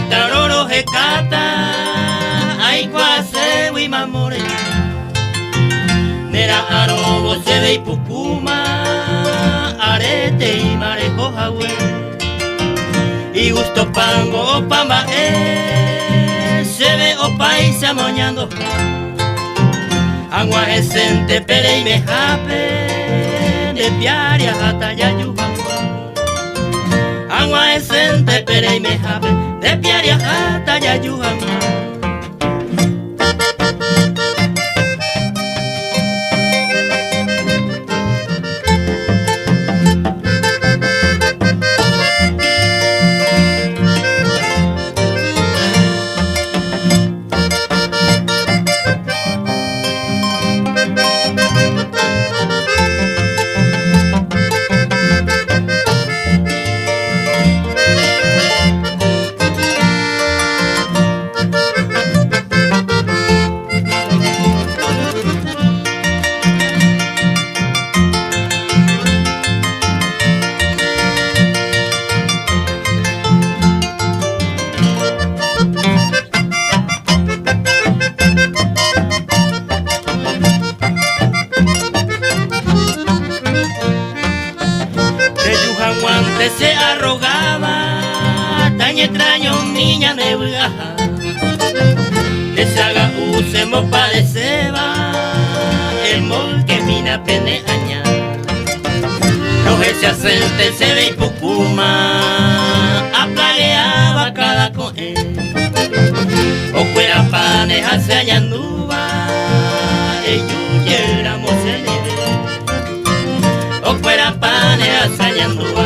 Taroro hekata aikwase wimamore nera arobo se ve ipukuma arete y marejo hawe y gusto pango opamba se ve opaisa moñando agua esente pere y mejape de piaria hata yayuha agua esente pere y mejape de piaria hata yayuha. Antes se arrogaba, tan extraño niña de braja, que saga usemos padeceba, el mol que mina pene aña, roje se acente se ve y pucuma, aplagueaba cada con él, o fuera panes hace allanuba, ellos éramos el nivel, o fuera panes hace allanuba.